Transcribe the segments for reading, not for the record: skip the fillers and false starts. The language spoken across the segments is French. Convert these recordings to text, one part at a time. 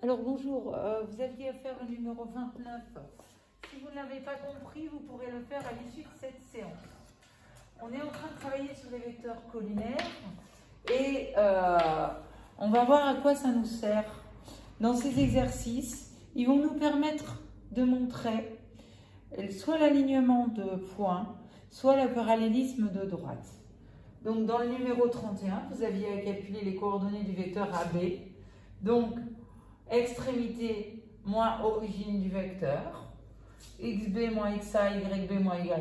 Alors bonjour, vous aviez à faire le numéro 29. Si vous ne l'avez pas compris, vous pourrez le faire à l'issue de cette séance. On est en train de travailler sur les vecteurs collinaires et on va voir à quoi ça nous sert. Dans ces exercices, ils vont nous permettre de montrer soit l'alignement de points, soit le parallélisme de droite. Donc dans le numéro 31, vous aviez à calculer les coordonnées du vecteur AB. Donc, extrémité moins origine du vecteur, xb moins xa, yb moins ya,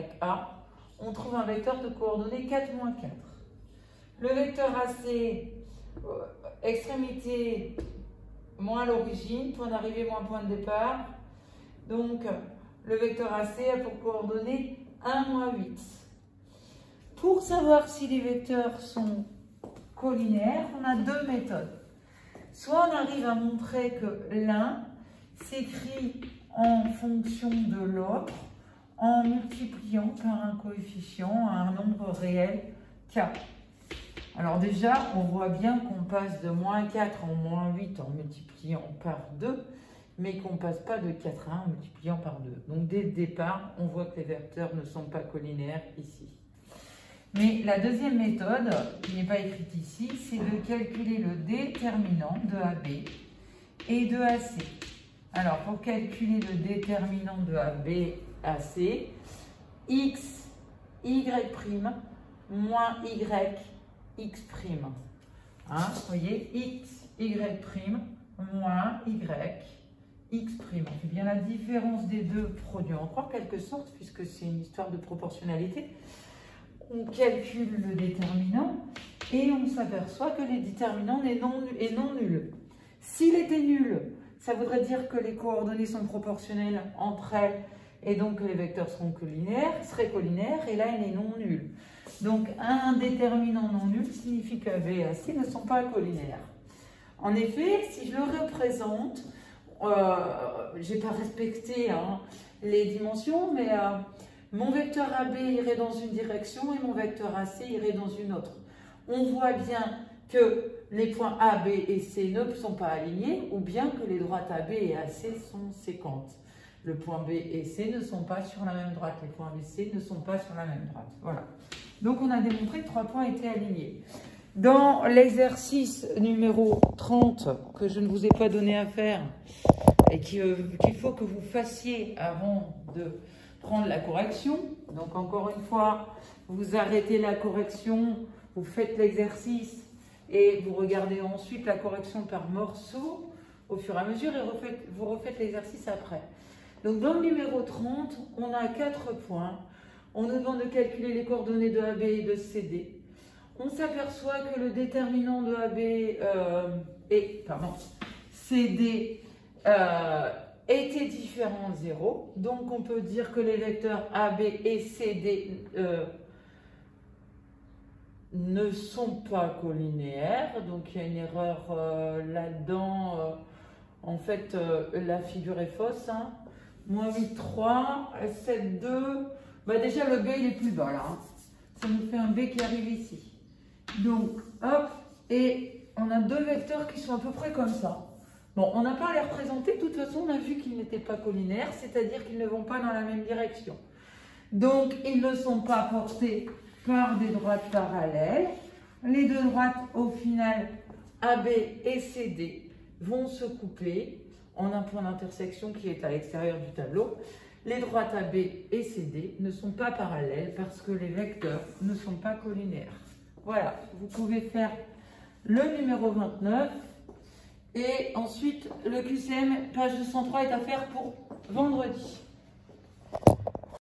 on trouve un vecteur de coordonnées 4, moins 4. Le vecteur AC, extrémité moins l'origine, point d'arrivée moins point de départ. Donc, le vecteur AC a pour coordonnées 1, moins 8. Pour savoir si les vecteurs sont collinaires, on a deux méthodes. Soit on arrive à montrer que l'un s'écrit en fonction de l'autre en multipliant par un coefficient à un nombre réel k. Alors déjà, on voit bien qu'on passe de moins 4 en moins 8 en multipliant par 2, mais qu'on ne passe pas de 4 à 1 en multipliant par 2. Donc dès le départ, on voit que les vecteurs ne sont pas collinaires ici. Mais la deuxième méthode, qui n'est pas écrite ici, c'est de calculer le déterminant de AB et de AC. Alors, pour calculer le déterminant de AB, AC, x, y', moins y, x'. Hein, vous voyez, x, y', moins y, x'. On fait bien la différence des deux produits en quelque sorte, puisque c'est une histoire de proportionnalité. On calcule le déterminant et on s'aperçoit que le déterminant est non nul. S'il était nul, ça voudrait dire que les coordonnées sont proportionnelles entre elles et donc que les vecteurs seraient collinaires, et là il est non nul. Donc un déterminant non nul signifie que AB et AC ne sont pas collinaires. En effet, si je le représente, je n'ai pas respecté les dimensions, mais mon vecteur AB irait dans une direction et mon vecteur AC irait dans une autre. On voit bien que les points AB et C ne sont pas alignés, ou bien que les droites AB et AC sont séquentes. Le point B et C ne sont pas sur la même droite, les points B et C ne sont pas sur la même droite. Voilà. Donc on a démontré que 3 points étaient alignés. Dans l'exercice numéro 30, que je ne vous ai pas donné à faire, et qu'il faut que vous fassiez avant de prendre la correction. Donc encore une fois, vous arrêtez la correction, vous faites l'exercice et vous regardez ensuite la correction par morceaux au fur et à mesure et vous refaites l'exercice après. Donc dans le numéro 30, on a 4 points. On nous demande de calculer les coordonnées de AB et de CD. On s'aperçoit que le déterminant de AB CD était différent de 0. Donc on peut dire que les vecteurs AB et CD ne sont pas collinaires. Donc il y a une erreur là-dedans. En fait, la figure est fausse. Moins 8, 3, 7, 2. Bah déjà le B il est plus bas là. Ça nous fait un B qui arrive ici. Donc hop, et on a deux vecteurs qui sont à peu près comme ça. Bon, on n'a pas à les représenter, de toute façon, on a vu qu'ils n'étaient pas collinaires, c'est-à-dire qu'ils ne vont pas dans la même direction. Donc, ils ne sont pas portés par des droites parallèles. Les deux droites, au final, AB et CD, vont se couper en un point d'intersection qui est à l'extérieur du tableau. Les droites AB et CD ne sont pas parallèles parce que les vecteurs ne sont pas collinaires. Voilà, vous pouvez faire le numéro 29. Et ensuite, le QCM, page 203, est à faire pour vendredi.